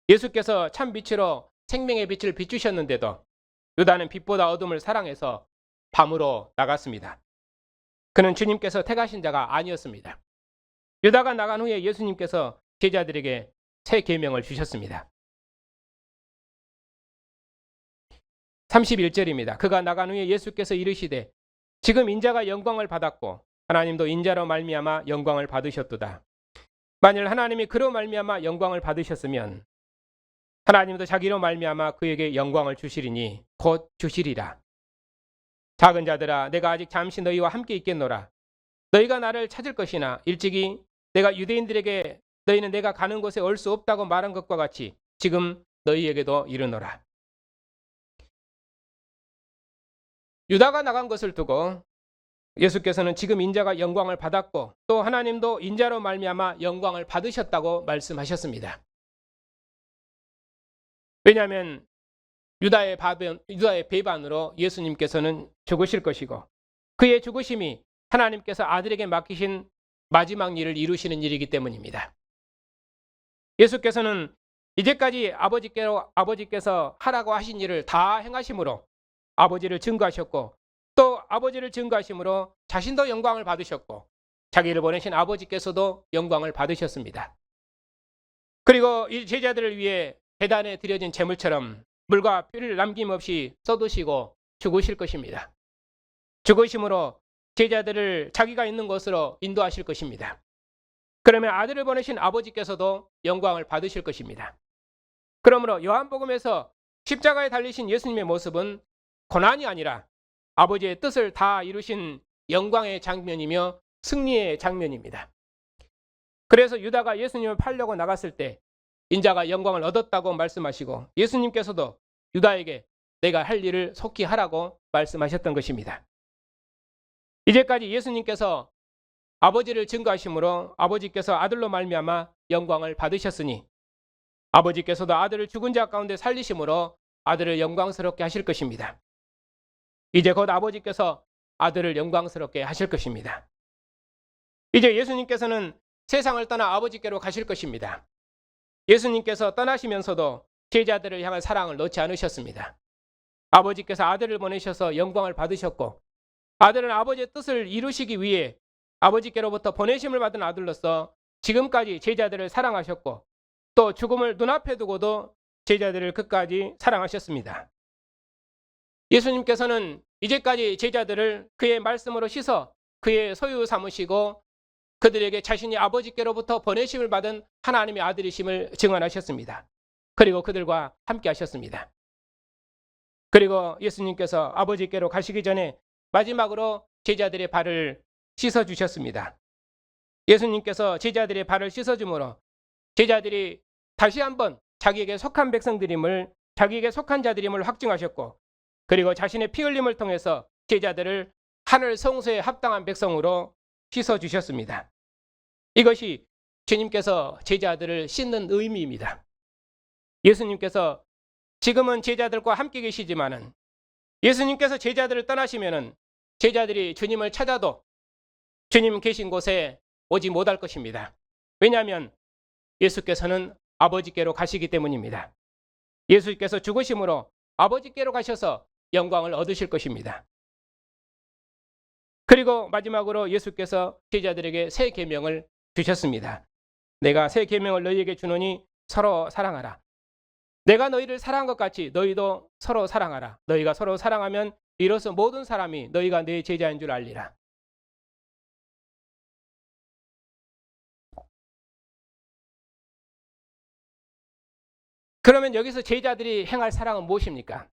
예수께서 참 빛으로 생명의 빛을 비추셨는데도 유다는 빛보다 어둠을 사랑해서 밤으로 나갔습니다. 그는 주님께서 택하신 자가 아니었습니다. 유다가 나간 후에 예수님께서 제자들에게 새 계명을 주셨습니다. 31절입니다. 그가 나간 후에 예수께서 이르시되 지금 인자가 영광을 받았고 하나님도 인자로 말미암아 영광을 받으셨도다. 만일 하나님이 그로 말미암아 영광을 받으셨으면 하나님도 자기로 말미암아 그에게 영광을 주시리니 곧 주시리라. 작은 자들아 내가 아직 잠시 너희와 함께 있겠노라. 너희가 나를 찾을 것이나 일찍이 내가 유대인들에게 너희는 내가 가는 곳에 올 수 없다고 말한 것과 같이 지금 너희에게도 이르노라. 유다가 나간 것을 두고 예수께서는 지금 인자가 영광을 받았고 또 하나님도 인자로 말미암아 영광을 받으셨다고 말씀하셨습니다. 왜냐하면 유다의 배반으로 예수님께서는 죽으실 것이고 그의 죽으심이 하나님께서 아들에게 맡기신 마지막 일을 이루시는 일이기 때문입니다. 예수께서는 이제까지 아버지께서 하라고 하신 일을 다 행하심으로 아버지를 증거하셨고 또 아버지를 증거하심으로 자신도 영광을 받으셨고 자기를 보내신 아버지께서도 영광을 받으셨습니다. 그리고 이 제자들을 위해 배단에 드려진 제물처럼 물과 피를 남김없이 쏟으시고 죽으실 것입니다. 죽으심으로 제자들을 자기가 있는 곳으로 인도하실 것입니다. 그러면 아들을 보내신 아버지께서도 영광을 받으실 것입니다. 그러므로 요한복음에서 십자가에 달리신 예수님의 모습은 고난이 아니라 아버지의 뜻을 다 이루신 영광의 장면이며 승리의 장면입니다. 그래서 유다가 예수님을 팔려고 나갔을 때 인자가 영광을 얻었다고 말씀하시고 예수님께서도 유다에게 내가 할 일을 속히 하라고 말씀하셨던 것입니다. 이제까지 예수님께서 아버지를 증거하심으로 아버지께서 아들로 말미암아 영광을 받으셨으니 아버지께서도 아들을 죽은 자 가운데 살리심으로 아들을 영광스럽게 하실 것입니다. 이제 곧 아버지께서 아들을 영광스럽게 하실 것입니다. 이제 예수님께서는 세상을 떠나 아버지께로 가실 것입니다. 예수님께서 떠나시면서도 제자들을 향한 사랑을 놓지 않으셨습니다. 아버지께서 아들을 보내셔서 영광을 받으셨고 아들은 아버지의 뜻을 이루시기 위해 아버지께로부터 보내심을 받은 아들로서 지금까지 제자들을 사랑하셨고 또 죽음을 눈앞에 두고도 제자들을 끝까지 사랑하셨습니다. 예수님께서는 이제까지 제자들을 그의 말씀으로 씻어 그의 소유 삼으시고 그들에게 자신이 아버지께로부터 보내심을 받은 하나님의 아들이심을 증언하셨습니다. 그리고 그들과 함께 하셨습니다. 그리고 예수님께서 아버지께로 가시기 전에 마지막으로 제자들의 발을 씻어주셨습니다. 예수님께서 제자들의 발을 씻어줌으로 제자들이 다시 한번 자기에게 속한 백성들임을, 자기에게 속한 자들임을 확증하셨고 그리고 자신의 피 흘림을 통해서 제자들을 하늘 성소에 합당한 백성으로 씻어주셨습니다. 이것이 주님께서 제자들을 씻는 의미입니다. 예수님께서 지금은 제자들과 함께 계시지만은 예수님께서 제자들을 떠나시면은 제자들이 주님을 찾아도 주님 계신 곳에 오지 못할 것입니다. 왜냐하면 예수께서는 아버지께로 가시기 때문입니다. 예수께서 죽으심으로 아버지께로 가셔서 영광을 얻으실 것입니다. 그리고 마지막으로 예수께서 제자들에게 새 계명을 주셨습니다. 내가 새 계명을 너희에게 주노니 서로 사랑하라. 내가 너희를 사랑한 것 같이 너희도 서로 사랑하라. 너희가 서로 사랑하면 이로써 모든 사람이 너희가 내 제자인 줄 알리라. 그러면 여기서 제자들이 행할 사랑은 무엇입니까?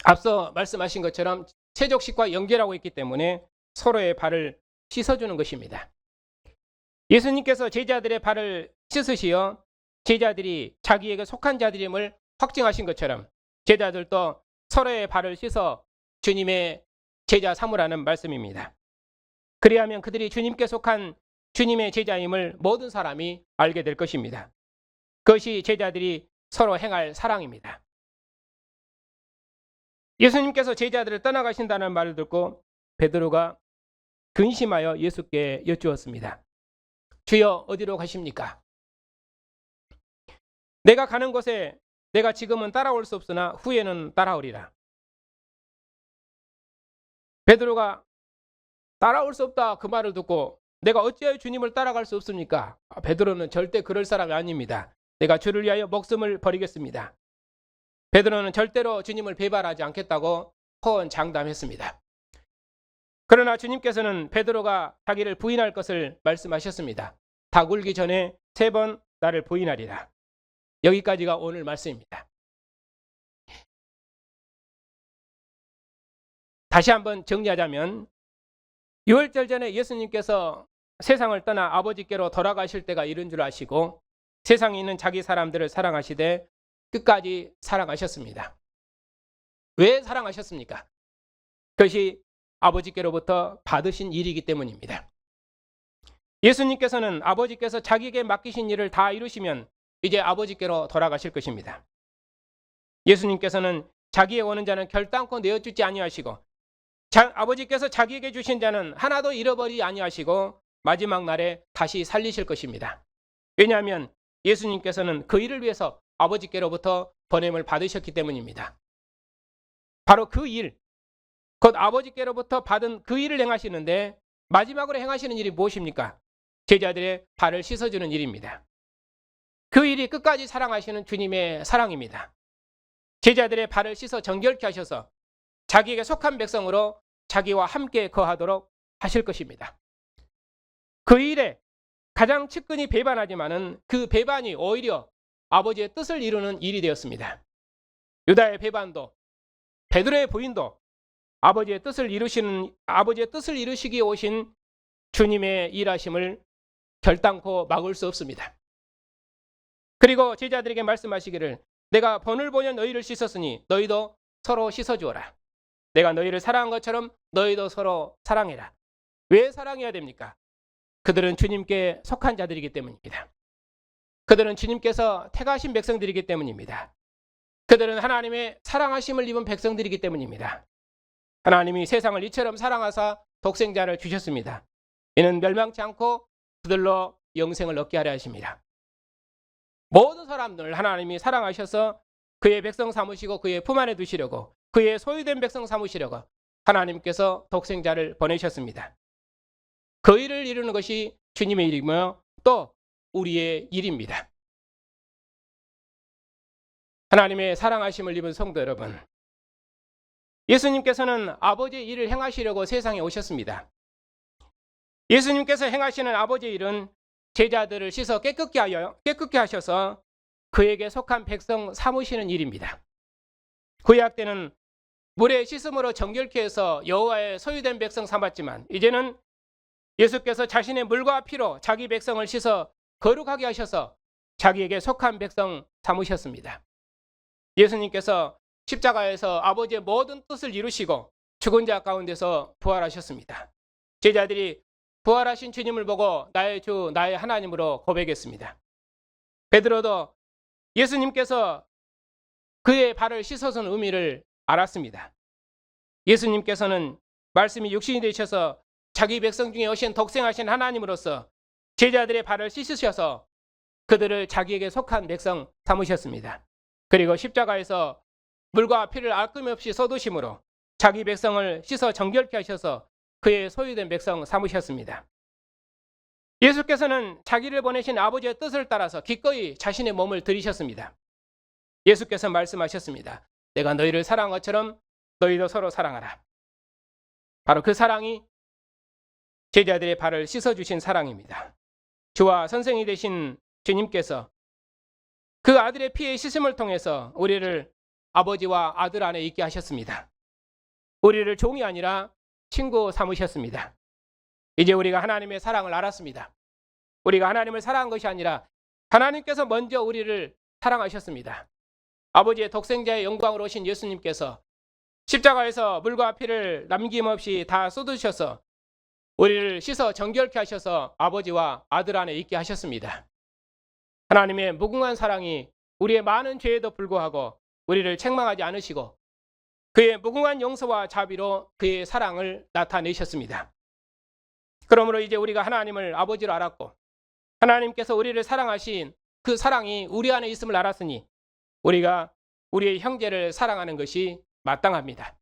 앞서 말씀하신 것처럼 세족식과 연결하고 있기 때문에 서로의 발을 씻어주는 것입니다. 예수님께서 제자들의 발을 씻으시어 제자들이 자기에게 속한 자들임을 확증하신 것처럼 제자들도 서로의 발을 씻어 주님의 제자 삼으라는 말씀입니다. 그리하면 그들이 주님께 속한 주님의 제자임을 모든 사람이 알게 될 것입니다. 그것이 제자들이 서로 행할 사랑입니다. 예수님께서 제자들을 떠나가신다는 말을 듣고 베드로가 근심하여 예수께 여쭈었습니다. 주여 어디로 가십니까? 내가 가는 곳에 내가 지금은 따라올 수 없으나 후에는 따라오리라. 베드로가 따라올 수 없다 그 말을 듣고 내가 어찌하여 주님을 따라갈 수 없습니까? 베드로는 절대 그럴 사람이 아닙니다. 내가 주를 위하여 목숨을 버리겠습니다. 베드로는 절대로 주님을 배반하지 않겠다고 호언장담했습니다. 그러나 주님께서는 베드로가 자기를 부인할 것을 말씀하셨습니다. 닭 울기 전에 3번 나를 부인하리라. 여기까지가 오늘 말씀입니다. 다시 한번 정리하자면 유월절 전에 예수님께서 세상을 떠나 아버지께로 돌아가실 때가 이른 줄 아시고 세상에 있는 자기 사람들을 사랑하시되 끝까지 사랑하셨습니다. 왜 사랑하셨습니까? 그것이 아버지께로부터 받으신 일이기 때문입니다. 예수님께서는 아버지께서 자기에게 맡기신 일을 다 이루시면 이제 아버지께로 돌아가실 것입니다. 예수님께서는 자기의 오는 자는 결단코 내어주지 아니하시고 아버지께서 자기에게 주신 자는 하나도 잃어버리지 아니하시고 마지막 날에 다시 살리실 것입니다. 왜냐하면 예수님께서는 그 일을 위해서 아버지께로부터 보냄을 받으셨기 때문입니다. 바로 그 일, 곧 아버지께로부터 받은 그 일을 행하시는데 마지막으로 행하시는 일이 무엇입니까? 제자들의 발을 씻어주는 일입니다. 그 일이 끝까지 사랑하시는 주님의 사랑입니다. 제자들의 발을 씻어 정결케 하셔서 자기에게 속한 백성으로 자기와 함께 거하도록 하실 것입니다. 그 일에 가장 측근히 배반하지만은 그 배반이 오히려 아버지의 뜻을 이루는 일이 되었습니다. 유다의 배반도, 베드로의 부인도 아버지의 뜻을 이루시기에 오신 주님의 일하심을 결단코 막을 수 없습니다. 그리고 제자들에게 말씀하시기를 내가 본을 보냐 너희를 씻었으니 너희도 서로 씻어주어라. 내가 너희를 사랑한 것처럼 너희도 서로 사랑해라. 왜 사랑해야 됩니까? 그들은 주님께 속한 자들이기 때문입니다. 그들은 주님께서 택하신 백성들이기 때문입니다. 그들은 하나님의 사랑하심을 입은 백성들이기 때문입니다. 하나님이 세상을 이처럼 사랑하사 독생자를 주셨습니다. 이는 멸망치 않고 그들로 영생을 얻게 하려 하십니다. 모든 사람들을 하나님이 사랑하셔서 그의 백성 삼으시고 그의 품 안에 두시려고, 그의 소유된 백성 삼으시려고 하나님께서 독생자를 보내셨습니다. 그 일을 이루는 것이 주님의 일이며 또 우리의 일입니다. 하나님의 사랑하심을 입은 성도 여러분, 예수님께서는 아버지의 일을 행하시려고 세상에 오셨습니다. 예수님께서 행하시는 아버지의 일은 제자들을 씻어 깨끗게 하셔서 그에게 속한 백성 삼으시는 일입니다. 구약 때는 물에 씻음으로 정결케 해서 여호와의 소유된 백성 삼았지만 이제는 예수께서 자신의 물과 피로 자기 백성을 씻어 거룩하게 하셔서 자기에게 속한 백성 삼으셨습니다. 예수님께서 십자가에서 아버지의 모든 뜻을 이루시고 죽은 자 가운데서 부활하셨습니다. 제자들이 부활하신 주님을 보고 나의 주 나의 하나님으로 고백했습니다. 베드로도 예수님께서 그의 발을 씻어준 의미를 알았습니다. 예수님께서는 말씀이 육신이 되셔서 자기 백성 중에 오신 독생하신 하나님으로서 제자들의 발을 씻으셔서 그들을 자기에게 속한 백성 삼으셨습니다. 그리고 십자가에서 물과 피를 아낌없이 쏟으심으로 자기 백성을 씻어 정결케 하셔서 그의 소유된 백성 삼으셨습니다. 예수께서는 자기를 보내신 아버지의 뜻을 따라서 기꺼이 자신의 몸을 들이셨습니다. 예수께서 말씀하셨습니다. 내가 너희를 사랑한 것처럼 너희도 서로 사랑하라. 바로 그 사랑이 제자들의 발을 씻어주신 사랑입니다. 주와 선생이 되신 주님께서 그 아들의 피의 씻음을 통해서 우리를 아버지와 아들 안에 있게 하셨습니다. 우리를 종이 아니라 친구 삼으셨습니다. 이제 우리가 하나님의 사랑을 알았습니다. 우리가 하나님을 사랑한 것이 아니라 하나님께서 먼저 우리를 사랑하셨습니다. 아버지의 독생자의 영광으로 오신 예수님께서 십자가에서 물과 피를 남김없이 다 쏟으셔서 우리를 씻어 정결케 하셔서 아버지와 아들 안에 있게 하셨습니다. 하나님의 무궁한 사랑이 우리의 많은 죄에도 불구하고 우리를 책망하지 않으시고 그의 무궁한 용서와 자비로 그의 사랑을 나타내셨습니다. 그러므로 이제 우리가 하나님을 아버지로 알았고 하나님께서 우리를 사랑하신 그 사랑이 우리 안에 있음을 알았으니 우리가 우리의 형제를 사랑하는 것이 마땅합니다.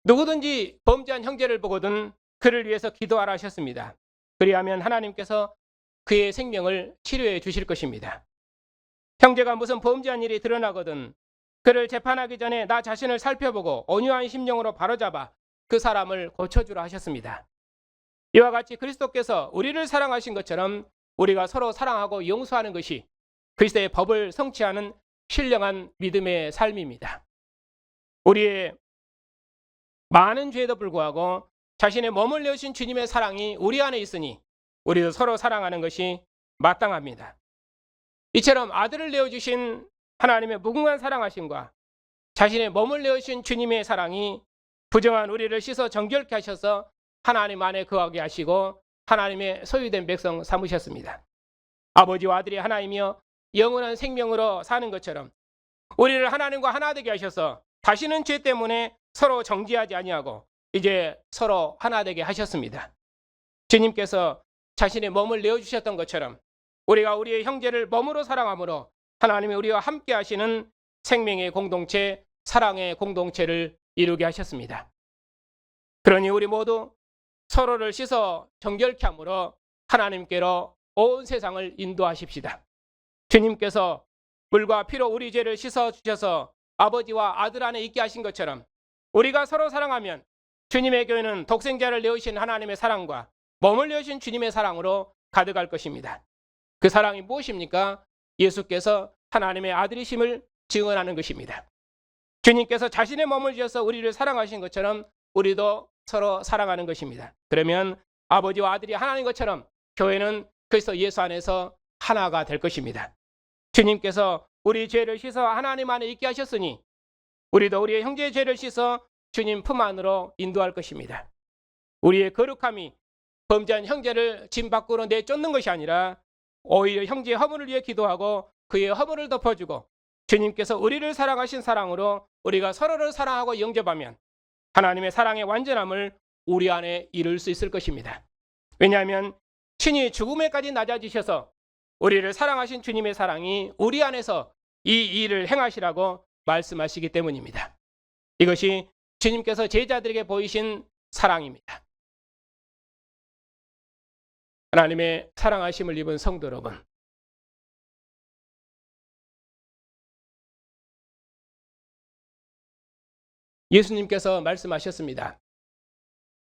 누구든지 범죄한 형제를 보거든 그를 위해서 기도하라 하셨습니다. 그리하면 하나님께서 그의 생명을 치료해 주실 것입니다. 형제가 무슨 범죄한 일이 드러나거든 그를 재판하기 전에 나 자신을 살펴보고 온유한 심령으로 바로잡아 그 사람을 고쳐주라 하셨습니다. 이와 같이 그리스도께서 우리를 사랑하신 것처럼 우리가 서로 사랑하고 용서하는 것이 그리스도의 법을 성취하는 신령한 믿음의 삶입니다. 우리의 많은 죄에도 불구하고 자신의 몸을 내어주신 주님의 사랑이 우리 안에 있으니 우리도 서로 사랑하는 것이 마땅합니다. 이처럼 아들을 내어주신 하나님의 무궁한 사랑하심과 자신의 몸을 내어주신 주님의 사랑이 부정한 우리를 씻어 정결케 하셔서 하나님 안에 거하게 하시고 하나님의 소유된 백성 삼으셨습니다. 아버지와 아들이 하나이며 영원한 생명으로 사는 것처럼 우리를 하나님과 하나 되게 하셔서 다시는 죄 때문에 서로 정죄하지 아니하고 이제 서로 하나 되게 하셨습니다. 주님께서 자신의 몸을 내어주셨던 것처럼 우리가 우리의 형제를 몸으로 사랑함으로 하나님이 우리와 함께 하시는 생명의 공동체, 사랑의 공동체를 이루게 하셨습니다. 그러니 우리 모두 서로를 씻어 정결케 함으로 하나님께로 온 세상을 인도하십시다. 주님께서 물과 피로 우리 죄를 씻어 주셔서 아버지와 아들 안에 있게 하신 것처럼 우리가 서로 사랑하면 주님의 교회는 독생자를 내어주신 하나님의 사랑과 몸을 내어주신 주님의 사랑으로 가득할 것입니다. 그 사랑이 무엇입니까? 예수께서 하나님의 아들이심을 증언하는 것입니다. 주님께서 자신의 몸을 지어서 우리를 사랑하신 것처럼 우리도 서로 사랑하는 것입니다. 그러면 아버지와 아들이 하나인 것처럼 교회는 그리스도 예수 안에서 하나가 될 것입니다. 주님께서 우리 죄를 씻어 하나님 안에 있게 하셨으니 우리도 우리의 형제의 죄를 씻어 주님 품 안으로 인도할 것입니다. 우리의 거룩함이 범죄한 형제를 짐 밖으로 내쫓는 것이 아니라 오히려 형제의 허물을 위해 기도하고 그의 허물을 덮어주고 주님께서 우리를 사랑하신 사랑으로 우리가 서로를 사랑하고 영접하면 하나님의 사랑의 완전함을 우리 안에 이룰 수 있을 것입니다. 왜냐하면 친히 죽음에까지 낮아지셔서 우리를 사랑하신 주님의 사랑이 우리 안에서 이 일을 행하시라고 말씀하시기 때문입니다. 이것이 주님께서 제자들에게 보이신 사랑입니다. 하나님의 사랑하심을 입은 성도 여러분, 예수님께서 말씀하셨습니다.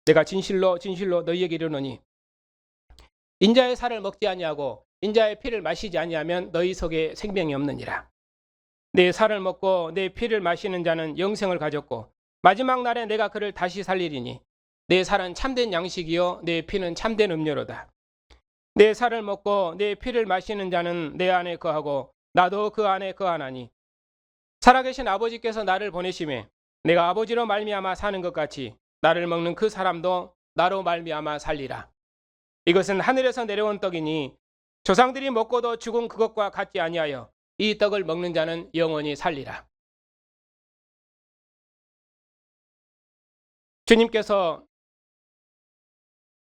내가 진실로 진실로 너희에게 이르노니 인자의 살을 먹지 아니하고 인자의 피를 마시지 아니하면 너희 속에 생명이 없느니라. 내 살을 먹고 내 피를 마시는 자는 영생을 가졌고 마지막 날에 내가 그를 다시 살리리니 내 살은 참된 양식이요 내 피는 참된 음료로다. 내 살을 먹고 내 피를 마시는 자는 내 안에 거하고 나도 그 안에 거하나니 살아계신 아버지께서 나를 보내심에 내가 아버지로 말미암아 사는 것 같이 나를 먹는 그 사람도 나로 말미암아 살리라. 이것은 하늘에서 내려온 떡이니 조상들이 먹고도 죽은 그것과 같지 아니하여 이 떡을 먹는 자는 영원히 살리라. 주님께서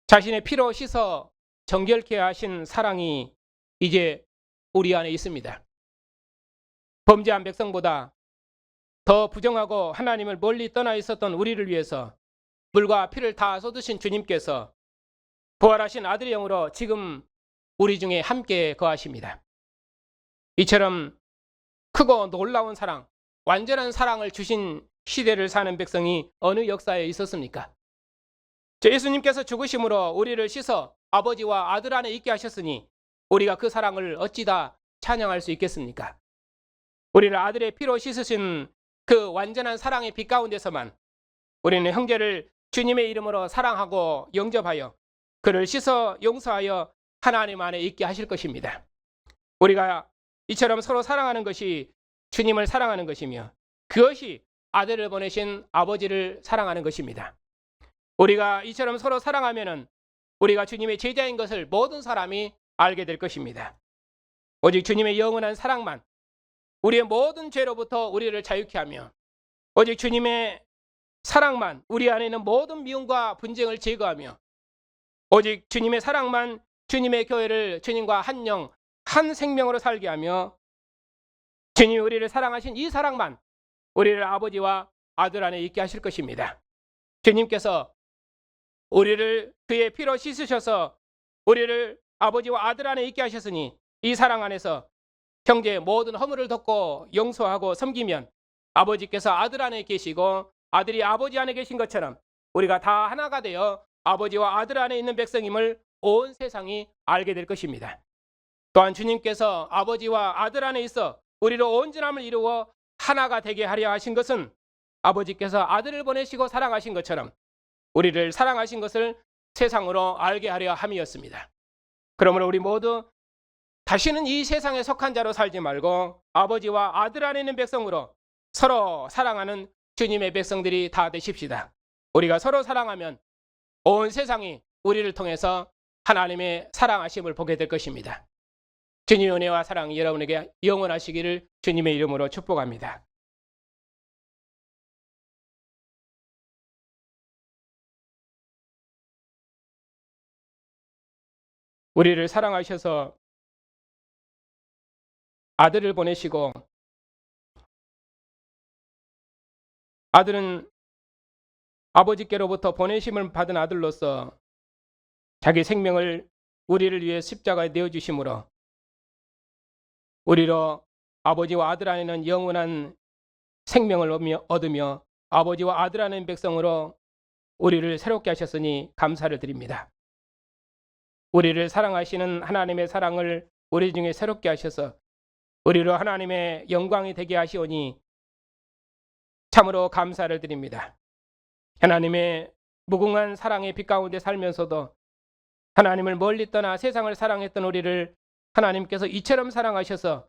자신의 피로 씻어 정결케 하신 사랑이 이제 우리 안에 있습니다. 범죄한 백성보다 더 부정하고 하나님을 멀리 떠나 있었던 우리를 위해서 물과 피를 다 쏟으신 주님께서 부활하신 아들의 영으로 지금 우리 중에 함께 거하십니다. 이처럼 크고 놀라운 사랑, 완전한 사랑을 주신 시대를 사는 백성이 어느 역사에 있었습니까? 예수님께서 죽으심으로 우리를 씻어 아버지와 아들 안에 있게 하셨으니 우리가 그 사랑을 어찌다 찬양할 수 있겠습니까? 우리를 아들의 피로 씻으신 그 완전한 사랑의 빛 가운데서만 우리는 형제를 주님의 이름으로 사랑하고 영접하여 그를 씻어 용서하여 하나님 안에 있게 하실 것입니다. 우리가 이처럼 서로 사랑하는 것이 주님을 사랑하는 것이며 그것이 아들을 보내신 아버지를 사랑하는 것입니다. 우리가 이처럼 서로 사랑하면은 우리가 주님의 제자인 것을 모든 사람이 알게 될 것입니다. 오직 주님의 영원한 사랑만 우리의 모든 죄로부터 우리를 자유케 하며 오직 주님의 사랑만 우리 안에 있는 모든 미움과 분쟁을 제거하며 오직 주님의 사랑만 주님의 교회를 주님과 한 영, 한 생명으로 살게 하며 주님이 우리를 사랑하신 이 사랑만 우리를 아버지와 아들 안에 있게 하실 것입니다. 주님께서 우리를 그의 피로 씻으셔서 우리를 아버지와 아들 안에 있게 하셨으니 이 사랑 안에서 형제의 모든 허물을 덮고 용서하고 섬기면 아버지께서 아들 안에 계시고 아들이 아버지 안에 계신 것처럼 우리가 다 하나가 되어 아버지와 아들 안에 있는 백성임을 온 세상이 알게 될 것입니다. 또한 주님께서 아버지와 아들 안에 있어 우리로 온전함을 이루어 하나가 되게 하려 하신 것은 아버지께서 아들을 보내시고 사랑하신 것처럼 우리를 사랑하신 것을 세상으로 알게 하려 함이었습니다. 그러므로 우리 모두 다시는 이 세상에 속한 자로 살지 말고 아버지와 아들 안에 있는 백성으로 서로 사랑하는 주님의 백성들이 다 되십시다. 우리가 서로 사랑하면 온 세상이 우리를 통해서 하나님의 사랑하심을 보게 될 것입니다. 주님의 은혜와 사랑이 여러분에게 영원하시기를 주님의 이름으로 축복합니다. 우리를 사랑하셔서 아들을 보내시고 아들은 아버지께로부터 보내심을 받은 아들로서 자기 생명을 우리를 위해 십자가에 내어주심으로 우리로 아버지와 아들 안에는 영원한 생명을 얻으며 아버지와 아들 안에 있는 백성으로 우리를 새롭게 하셨으니 감사를 드립니다. 우리를 사랑하시는 하나님의 사랑을 우리 중에 새롭게 하셔서 우리로 하나님의 영광이 되게 하시오니 참으로 감사를 드립니다. 하나님의 무궁한 사랑의 빛 가운데 살면서도 하나님을 멀리 떠나 세상을 사랑했던 우리를 하나님께서 이처럼 사랑하셔서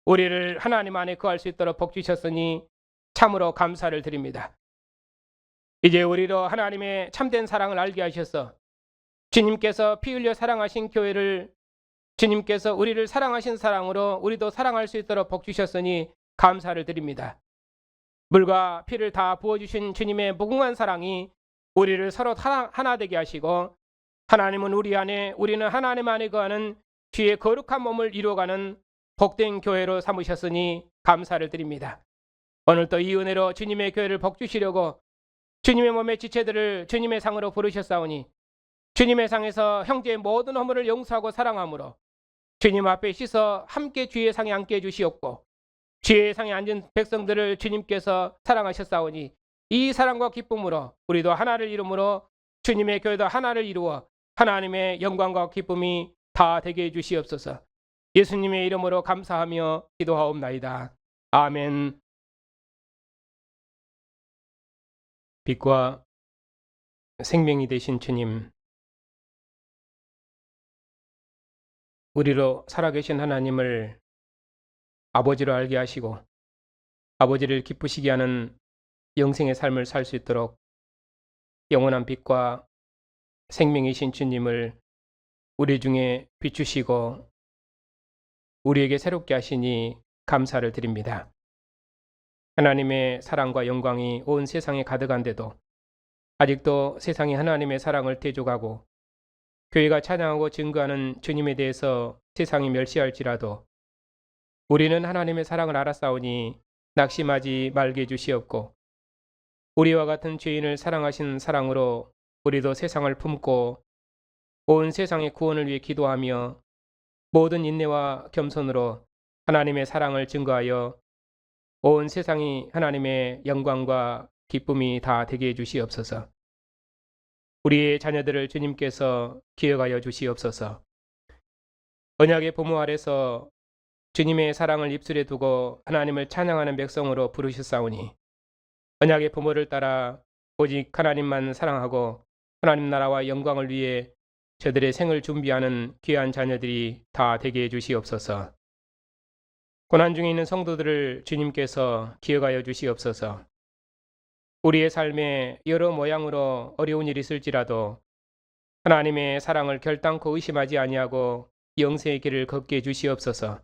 우리를 하나님 안에 거할 수 있도록 복 주셨으니 참으로 감사를 드립니다. 이제 우리로 하나님의 참된 사랑을 알게 하셔서 주님께서 피 흘려 사랑하신 교회를 주님께서 우리를 사랑하신 사랑으로 우리도 사랑할 수 있도록 복 주셨으니 감사를 드립니다. 물과 피를 다 부어주신 주님의 무궁한 사랑이 우리를 서로 하나 되게 하시고 하나님은 우리 안에 우리는 하나님 안에 거하는 주의 거룩한 몸을 이루어가는 복된 교회로 삼으셨으니 감사를 드립니다. 오늘도 이 은혜로 주님의 교회를 복주시려고 주님의 몸의 지체들을 주님의 상으로 부르셨사오니 주님의 상에서 형제의 모든 허물을 용서하고 사랑함으로 주님 앞에 씻어 함께 주의 상에 앉게 해주시옵고 주의 상에 앉은 백성들을 주님께서 사랑하셨사오니 이 사랑과 기쁨으로 우리도 하나를 이루므로 주님의 교회도 하나를 이루어 하나님의 영광과 기쁨이 다 되게 해주시옵소서. 예수님의 이름으로 감사하며 기도하옵나이다. 아멘. 빛과 생명이 되신 주님, 우리로 살아계신 하나님을 아버지로 알게 하시고 아버지를 기쁘시게 하는 영생의 삶을 살 수 있도록 영원한 빛과 생명이신 주님을 우리 중에 비추시고 우리에게 새롭게 하시니 감사를 드립니다. 하나님의 사랑과 영광이 온 세상에 가득한데도 아직도 세상이 하나님의 사랑을 대적하고 교회가 찬양하고 증거하는 주님에 대해서 세상이 멸시할지라도 우리는 하나님의 사랑을 알았사오니 낙심하지 말게 해주시옵고 우리와 같은 죄인을 사랑하신 사랑으로 우리도 세상을 품고 온 세상의 구원을 위해 기도하며 모든 인내와 겸손으로 하나님의 사랑을 증거하여 온 세상이 하나님의 영광과 기쁨이 다 되게 해주시옵소서. 우리의 자녀들을 주님께서 기억하여 주시옵소서. 언약의 부모 아래서 주님의 사랑을 입술에 두고 하나님을 찬양하는 백성으로 부르셨사오니 언약의 부모를 따라 오직 하나님만 사랑하고 하나님 나라와 영광을 위해 저들의 생을 준비하는 귀한 자녀들이 다 되게 해주시옵소서. 고난 중에 있는 성도들을 주님께서 기억하여 주시옵소서. 우리의 삶에 여러 모양으로 어려운 일이 있을지라도 하나님의 사랑을 결단코 의심하지 아니하고 영생의 길을 걷게 해주시옵소서.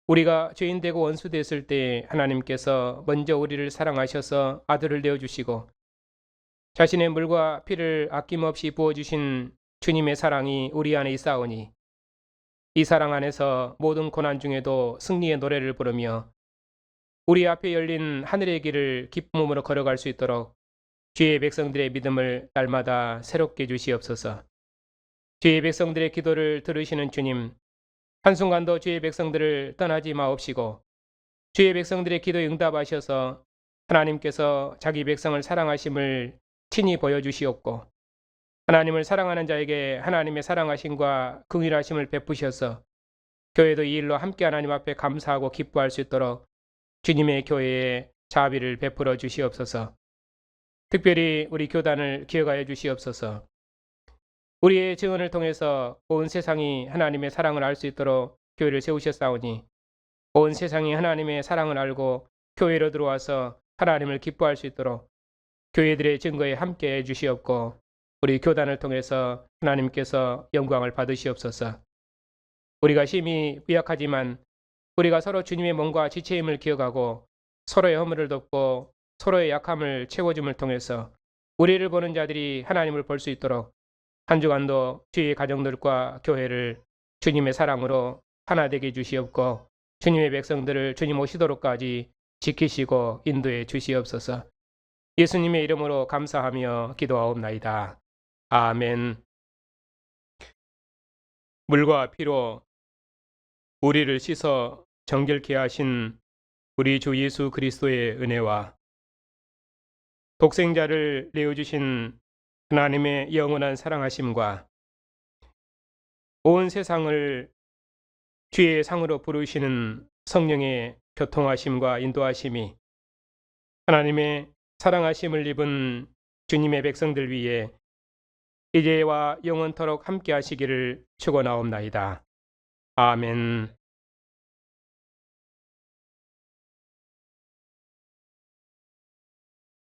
우리가 죄인 되고 원수 됐을 때 하나님께서 먼저 우리를 사랑하셔서 아들을 내어주시고 자신의 물과 피를 아낌없이 부어주신 주님의 사랑이 우리 안에 있사오니 이 사랑 안에서 모든 고난 중에도 승리의 노래를 부르며 우리 앞에 열린 하늘의 길을 기쁨으로 걸어갈 수 있도록 주의 백성들의 믿음을 날마다 새롭게 주시옵소서. 주의 백성들의 기도를 들으시는 주님, 한순간도 주의 백성들을 떠나지 마옵시고 주의 백성들의 기도에 응답하셔서 하나님께서 자기 백성을 사랑하심을 친히 보여주시옵고 하나님을 사랑하는 자에게 하나님의 사랑하심과 긍휼하심을 베푸셔서 교회도 이 일로 함께 하나님 앞에 감사하고 기뻐할 수 있도록 주님의 교회에 자비를 베풀어 주시옵소서. 특별히 우리 교단을 기억하여 주시옵소서. 우리의 증언을 통해서 온 세상이 하나님의 사랑을 알 수 있도록 교회를 세우셨사오니 온 세상이 하나님의 사랑을 알고 교회로 들어와서 하나님을 기뻐할 수 있도록 교회들의 증거에 함께 해주시옵고 우리 교단을 통해서 하나님께서 영광을 받으시옵소서. 우리가 심히 미약하지만 우리가 서로 주님의 몸과 지체임을 기억하고 서로의 허물을 덮고 서로의 약함을 채워줌을 통해서 우리를 보는 자들이 하나님을 볼 수 있도록 한 주간도 주의 가정들과 교회를 주님의 사랑으로 하나 되게 해주시옵고 주님의 백성들을 주님 오시도록까지 지키시고 인도해 주시옵소서. 예수님의 이름으로 감사하며 기도하옵나이다. 아멘. 물과 피로 우리를 씻어 정결케 하신 우리 주 예수 그리스도의 은혜와 독생자를 내어주신 하나님의 영원한 사랑하심과 온 세상을 주의 상으로 부르시는 성령의 교통하심과 인도하심이 하나님의 사랑하심을 입은 주님의 백성들 위에 이제와 영원토록 함께 하시기를 축원하옵나이다. 아멘.